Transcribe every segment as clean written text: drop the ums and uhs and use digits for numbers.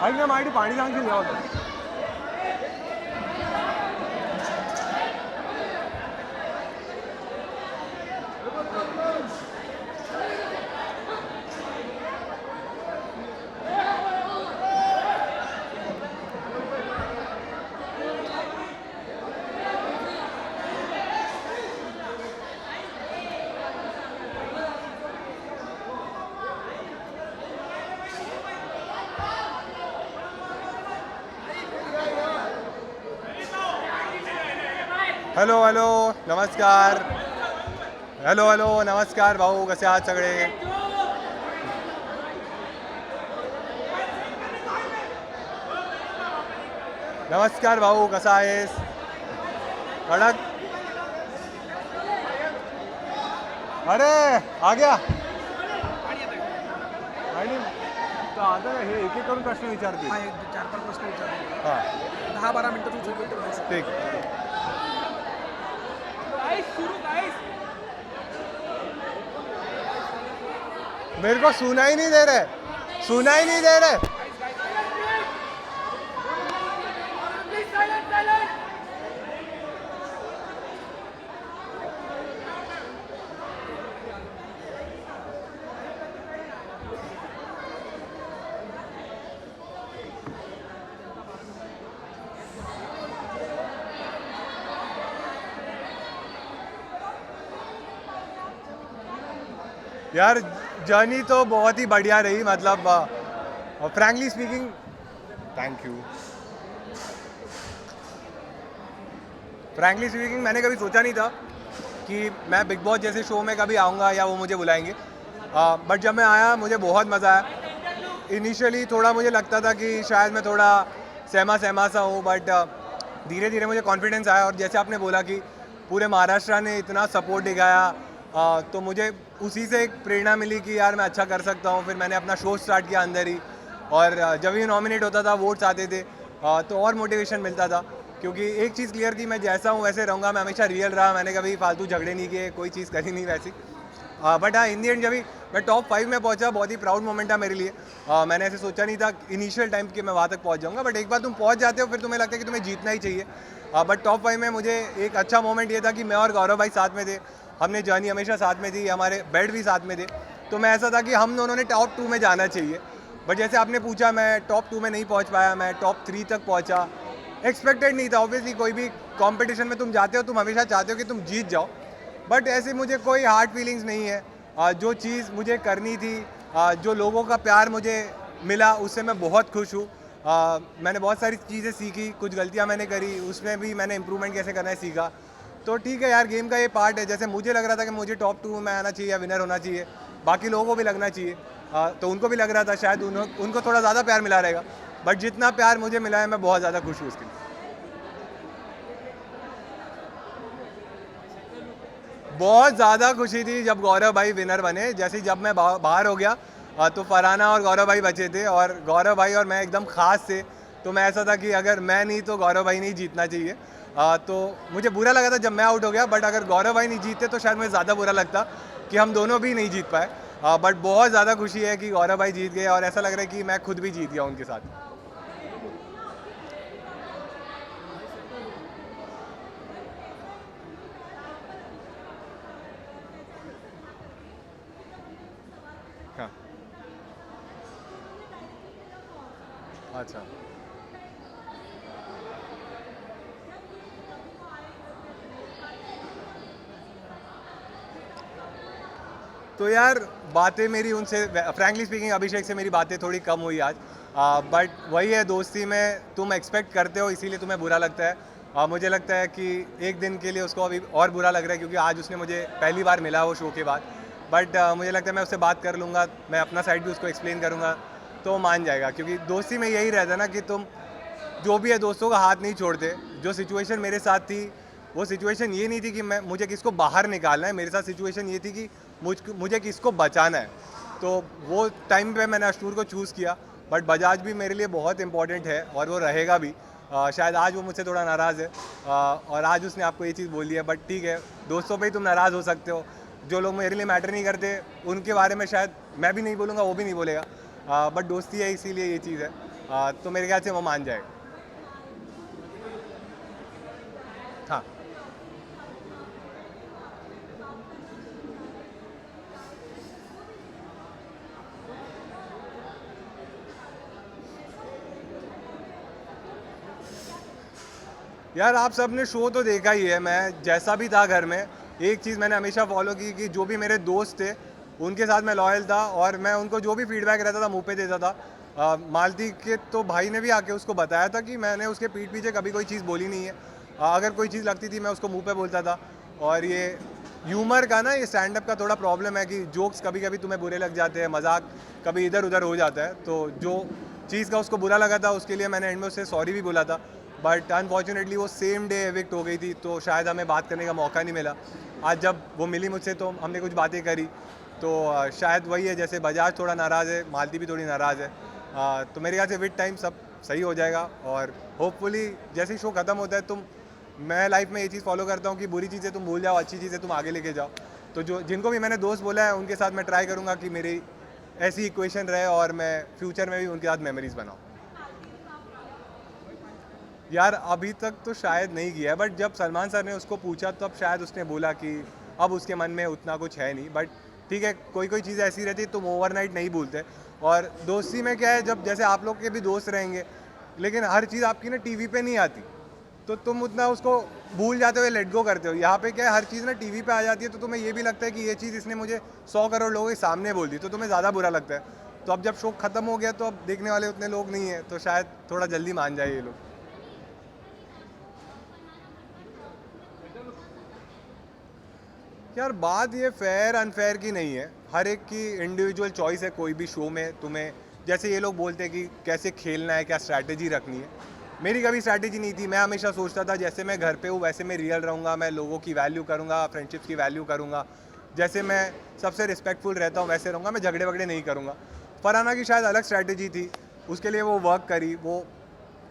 ऐक ना माहिती पाणी सांगशील या होतं हॅलो हॅलो नमस्कार हॅलो हॅलो नमस्कार भाऊ कसे आहात सगळे नमस्कार भाऊ कसा आहेस कडक अरे आ गया आणि तर आता हे एक एक करून प्रश्न विचारते हा एक 4-5 प्रश्न विचारले हां 10-12 मिनिटं तुझं उत्तर देऊ शकतो. ठीक मेरे को सुना ही नहीं दे रहे सुना ही नहीं दे रहे यार जर्नी तो बहुत ही बढ़िया रही मतलब frankly speaking thank you frankly speaking मैंने कभी सोचा नहीं था कि मैं बिग बॉस जैसे शो में कभी आऊँगा या वो मुझे बुलाएंगे बट जब मैं आया मुझे बहुत मज़ा आया इनिशियली थोड़ा मुझे लगता था कि शायद मैं थोड़ा सहमा सहमा सा हूँ बट धीरे धीरे मुझे कॉन्फिडेंस आया और जैसे आपने बोला कि पूरे महाराष्ट्र ने इतना सपोर्ट दिखाया तो मुझे उसी से एक प्रेरणा मिली कि यार मैं अच्छा कर सकता हूँ फिर मैंने अपना शो स्टार्ट किया अंदर ही और जब भी नॉमिनेट होता था वोट्स आते थे तो और मोटिवेशन मिलता था क्योंकि एक चीज़ क्लियर थी मैं जैसा हूँ वैसे रहूँगा मैं हमेशा रियल रहा मैंने कभी फालतू झगड़े नहीं किए कोई चीज़ करी नहीं वैसी बट हाँ इन दी एंड जब भी मैं टॉप 5 में पहुंचा बहुत ही प्राउड मोमेंट था मेरे लिए मैंने ऐसे सोचा नहीं था इनिशियल टाइम कि मैं वहाँ तक पहुंच जाऊँगा बट एक बार तुम पहुंच जाते हो फिर तुम्हें लगता है कि तुम्हें जीतना ही चाहिए बट टॉप 5 में मुझे एक अच्छा मोमेंट ये था कि मैं और गौरव भाई साथ में थे हमने जर्नी हमेशा साथ में थी हमारे बेड भी साथ में थे तो मैं ऐसा था कि हम दोनों ने टॉप 2 में जाना चाहिए बट जैसे आपने पूछा मैं टॉप 2 में नहीं पहुंच पाया मैं टॉप 3 तक पहुंचा एक्सपेक्टेड नहीं था ऑब्वियसली कोई भी कंपटीशन में तुम जाते हो तुम हमेशा चाहते हो कि तुम जीत जाओ बट ऐसे मुझे कोई हार्ड फीलिंग्स नहीं है जो चीज़ मुझे करनी थी जो लोगों का प्यार मुझे मिला उससे मैं बहुत खुश हूँ मैंने बहुत सारी चीज़ें सीखी कुछ गलतियाँ मैंने करी उसमें भी मैंने इम्प्रूवमेंट कैसे करना है सीखा तो ठीक है यार गेम का ये पार्ट है जैसे मुझे लग रहा था कि मुझे टॉप 2 में आना चाहिए या विनर होना चाहिए बाकी लोगों को भी लगना चाहिए तो उनको भी लग रहा था शायद उनको थोड़ा ज़्यादा प्यार मिला रहेगा बट जितना प्यार मुझे मिला है मैं बहुत ज़्यादा खुश हूँ उसके लिए बहुत ज़्यादा खुशी थी जब गौरव भाई विनर बने जैसे जब मैं बाहर हो गया तो फरहाना और गौरव भाई बचे थे और गौरव भाई और मैं एकदम ख़ास थे तो मैं ऐसा था कि अगर मैं नहीं तो गौरव भाई नहीं जीतना चाहिए तो मुझे बुरा लगा था जब मैं आउट हो गया बट अगर गौरव भाई नहीं जीते तो शायद मुझे ज़्यादा बुरा लगता कि हम दोनों भी नहीं जीत पाए बट बहुत ज़्यादा खुशी है कि गौरव भाई जीत गए और ऐसा लग रहा है कि मैं खुद भी जीत गया उनके साथ हाँ अच्छा तो यार बातें मेरी उनसे फ्रैंकली स्पीकिंग अभिषेक से मेरी बातें थोड़ी कम हुई आज बट वही है दोस्ती में तुम एक्सपेक्ट करते हो इसीलिए तुम्हें बुरा लगता है मुझे लगता है कि एक दिन के लिए उसको अभी और बुरा लग रहा है क्योंकि आज उसने मुझे पहली बार मिला वो शो के बाद बट मुझे लगता है मैं उससे बात कर लूँगा मैं अपना साइड भी उसको एक्सप्लेन करूँगा तो वो मान जाएगा क्योंकि दोस्ती में यही रहता है ना कि तुम जो भी है दोस्तों का हाथ नहीं छोड़ते जो सिचुएशन मेरे साथ थी वो सिचुएशन ये नहीं थी कि मैं मुझे किसको बाहर निकालना है मेरे साथ सिचुएशन ये थी कि मुझे किसको बचाना है तो वो टाइम पे मैंने अशनूर को चूज़ किया बट बजाज भी मेरे लिए बहुत इंपॉर्टेंट है और वो रहेगा भी शायद आज वो मुझसे थोड़ा नाराज़ है और आज उसने आपको ये चीज़ बोली है बट ठीक है दोस्तों पे ही तुम नाराज़ हो सकते हो जो लोग मेरे लिए मैटर नहीं करते उनके बारे में शायद मैं भी नहीं बोलूँगा वो भी नहीं बोलेगा बट दोस्ती है इसीलिए ये चीज़ है तो मेरे ख्याल से वो मान जाएगा। हाँ, यार आप सब ने शो तो देखा ही है। मैं जैसा भी था घर में, एक चीज़ मैंने हमेशा फॉलो की कि जो भी मेरे दोस्त थे उनके साथ मैं लॉयल था और मैं उनको जो भी फीडबैक रहता था मुंह पे देता था। मालती के तो भाई ने भी आके उसको बताया था कि मैंने उसके पीठ पीछे कभी कोई चीज़ बोली नहीं है। अगर कोई चीज़ लगती थी मैं उसको मुंह पे बोलता था। और ये ह्यूमर का ना, ये स्टैंड अप का थोड़ा प्रॉब्लम है कि जोक्स कभी कभी तुम्हें बुरे लग जाते हैं, मजाक कभी इधर उधर हो जाता है। तो जो चीज़ का उसको बुरा लगा था उसके लिए मैंने एंड में उससे सॉरी भी बोला था। बट अनफॉर्चुनेटली वो सेम डे एविक्ट हो गई थी, तो शायद हमें बात करने का मौका नहीं मिला। आज जब वो मिली मुझसे तो हमने कुछ बातें करी। तो शायद वही है, जैसे बजाज थोड़ा नाराज़ है, मालती भी थोड़ी नाराज़ है। तो मेरे ख्याल से विद टाइम सब सही हो जाएगा। और होपफुली जैसे ही शो ख़त्म होता है, मैं लाइफ में ये चीज़ फॉलो करता हूँ कि बुरी चीज़ें तुम भूल जाओ, अच्छी चीज़ें तुम आगे लेके जाओ। तो जो जिनको भी मैंने दोस्त बोला है उनके साथ मैं ट्राई करूँगा कि मेरी ऐसी इक्वेशन रहे और मैं फ्यूचर में भी उनके साथ मेमोरीज बनाऊँ। यार अभी तक तो शायद नहीं किया है, बट जब सलमान सर ने उसको पूछा तब शायद उसने बोला कि अब उसके मन में उतना कुछ है नहीं। बट ठीक है, कोई कोई चीज़ ऐसी रहती है तुम ओवरनाइट नहीं भूलते। और दोस्ती में क्या है, जब जैसे आप लोग के भी दोस्त रहेंगे, लेकिन हर चीज़ आपकी ना टीवी पे नहीं आती, तो तुम उतना उसको भूल जाते हो, लेट गो करते हो। यहाँ पे क्या है, हर चीज़ ना टीवी पे आ जाती है, तो तुम्हें ये भी लगता है कि ये चीज़ इसने मुझे 100 करोड़ लोगों के सामने बोल दी, तो तुम्हें ज़्यादा बुरा लगता है। तो अब जब शो ख़त्म हो गया तो अब देखने वाले उतने लोग नहीं हैं, तो शायद थोड़ा जल्दी मान जाए ये लोग। यार बात ये फेयर अनफेयर की नहीं है, हर एक की इंडिविजुअल चॉइस है। कोई भी शो में तुम्हें, जैसे ये लोग बोलते हैं कि कैसे खेलना है, क्या स्ट्रैटेजी रखनी है, मेरी कभी स्ट्रैटेजी नहीं थी। मैं हमेशा सोचता था जैसे मैं घर पे हूँ वैसे मैं रियल रहूँगा, मैं लोगों की वैल्यू करूँगा, फ्रेंडशिप्स की वैल्यू करूँगा, जैसे मैं सबसे रिस्पेक्टफुल रहता हूँ वैसे रहूँगा, मैं झगड़े वगड़े नहीं करूँगा। फरहाना की शायद अलग स्ट्रैटेजी थी, उसके लिए वो वर्क करी। वो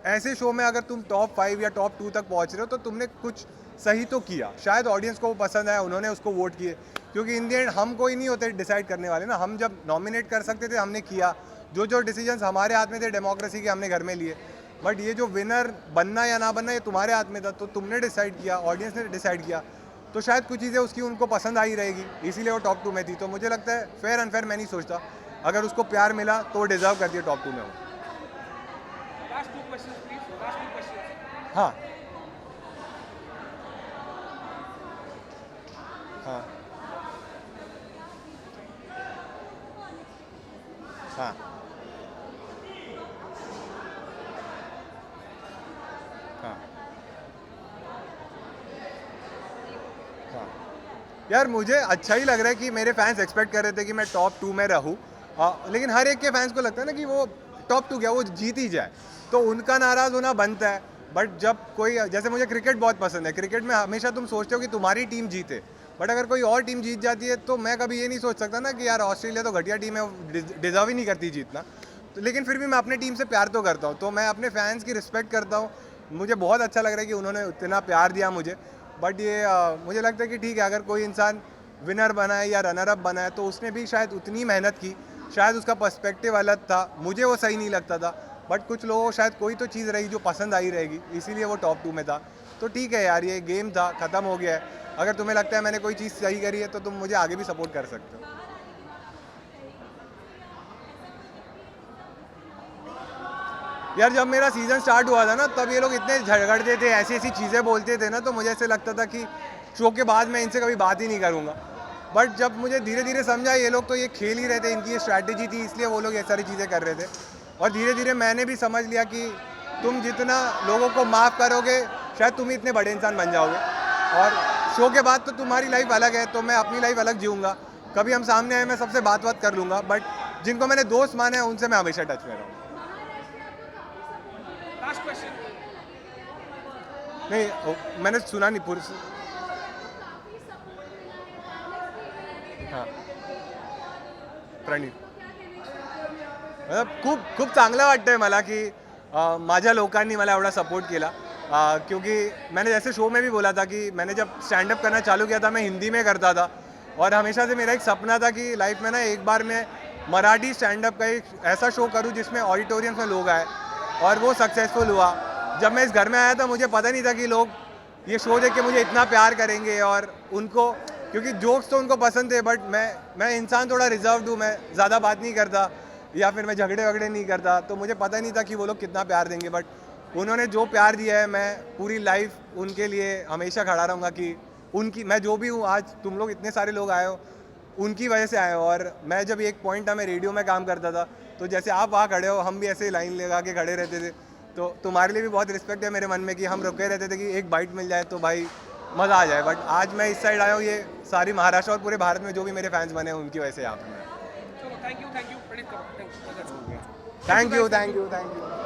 ऐसे शो में अगर तुम टॉप 5 या टॉप 2 तक पहुंच रहे हो तो तुमने कुछ सही तो किया। शायद ऑडियंस को वो पसंद आया, उन्होंने उसको वोट किए। क्योंकि इन द एंड हम कोई नहीं होते डिसाइड करने वाले ना, हम जब नॉमिनेट कर सकते थे हमने किया, जो जो डिसीजंस हमारे हाथ में थे डेमोक्रेसी के हमने घर में लिए। बट ये जो विनर बनना या ना बनना ये तुम्हारे हाथ में था, तो तुमने डिसाइड किया, ऑडियंस ने डिसाइड किया। तो शायद कुछ चीज़ें उसकी उनको पसंद आई रहेगी, इसीलिए वो टॉप 2 में थी। तो मुझे लगता है फेयर अनफेयर मैं नहीं सोचता, अगर उसको प्यार मिला तो वो डिजर्व करती है टॉप 2 में हो। Last two questions, please. Last two questions. हाँ हाँ हाँ हाँ हाँ। यार मुझे अच्छा ही लग रहा है कि मेरे फैंस एक्सपेक्ट कर रहे थे कि मैं टॉप 2 में रहूँ। लेकिन हर एक के फैंस को लगता है ना कि वो टॉप 2 क्या, वो जीत ही जाए, तो उनका नाराज़ होना बनता है। बट जब कोई, जैसे मुझे क्रिकेट बहुत पसंद है, क्रिकेट में हमेशा तुम सोचते हो कि तुम्हारी टीम जीते, बट अगर कोई और टीम जीत जाती है तो मैं कभी ये नहीं सोच सकता ना कि यार ऑस्ट्रेलिया तो घटिया टीम है, डिजर्व ही नहीं करती जीतना। तो लेकिन फिर भी मैं अपने टीम से प्यार तो करता हूँ, तो मैं अपने फैंस की रिस्पेक्ट करता हूँ। मुझे बहुत अच्छा लग रहा है कि उन्होंने इतना प्यार दिया मुझे। बट ये मुझे लगता है कि ठीक है, अगर कोई इंसान विनर बना है या रनर अप बना है तो उसने भी शायद उतनी मेहनत की, शायद उसका पर्सपेक्टिव अलग था, मुझे वो सही नहीं लगता था। बट कुछ लोगों को शायद कोई तो चीज़ रही जो पसंद आई रहेगी, इसीलिए वो टॉप 2 में था। तो ठीक है यार, ये गेम था, ख़त्म हो गया है। अगर तुम्हें लगता है मैंने कोई चीज़ सही करी है तो तुम मुझे आगे भी सपोर्ट कर सकते हो। यार जब मेरा सीज़न स्टार्ट हुआ था ना, तब ये लोग इतने झगड़ते थे, ऐसी ऐसी चीज़ें बोलते थे ना, तो मुझे ऐसे लगता था कि शो के बाद मैं इनसे कभी बात ही नहीं करूँगा। बट जब मुझे धीरे धीरे समझा ये लोग तो ये खेल ही रहे थे, इनकी ये स्ट्रैटेजी थी, इसलिए वो लोग ये सारी चीज़ें कर रहे थे। और धीरे धीरे मैंने भी समझ लिया कि तुम जितना लोगों को माफ़ करोगे शायद तुम ही इतने बड़े इंसान बन जाओगे। और शो के बाद तो तुम्हारी लाइफ अलग है, तो मैं अपनी लाइफ अलग जीऊँगा। कभी हम सामने आए मैं सबसे बात कर लूँगा, बट जिनको मैंने दोस्त माने हैं उनसे मैं हमेशा टच में रहूँगा। Last question. नहीं मैंने सुना नहीं पूरी। हां प्रणीत, मतलब खूप खूप चांगलं वाटतंय मला की माझ्या लोकांनी मला एवढा सपोर्ट केला। क्योंकि मैंने जैसे शो में भी बोला था कि मैंने जब स्टैंड अप करना चालू किया था मैं हिंदी में करता था, और हमेशा से मेरा एक सपना था कि लाइफ में ना एक बार मैं मराठी स्टैंड अप का एक ऐसा शो करूं जिसमें ऑडिटोरियम में लोग आए, और वो सक्सेसफुल हुआ। जब मैं इस घर में आया था मुझे पता नहीं था कि लोग ये शो देख के मुझे इतना प्यार करेंगे, और उनको क्योंकि जोक्स तो उनको पसंद थे, बट मैं इंसान थोड़ा रिजर्व हूँ, मैं ज़्यादा बात नहीं करता या फिर मैं झगड़े वगड़े नहीं करता, तो मुझे पता नहीं था कि वो लोग कितना प्यार देंगे। बट उन्होंने जो प्यार दिया है, मैं पूरी लाइफ उनके लिए हमेशा खड़ा रहूँगा कि उनकी, मैं जो भी हूँ आज, तुम लोग इतने सारे लोग आए हो उनकी वजह से आए हो। और मैं जब एक पॉइंट था, मैं रेडियो में काम करता था, तो जैसे आप वहाँ खड़े हो, हम भी ऐसे लाइन लगा के खड़े रहते थे, तो तुम्हारे लिए भी बहुत रिस्पेक्ट है मेरे मन में कि हम रुके रहते थे कि एक बाइट मिल जाए तो भाई मज़ा आ जाए। बट आज मैं इस साइड आया हूँ, ये सारी महाराष्ट्र और पूरे भारत में जो भी मेरे फैंस बने हैं उनकी वजह से यहाँ पर मैं। चलो थैंक यू प्रणीत करो, थैंक यू। Thank you.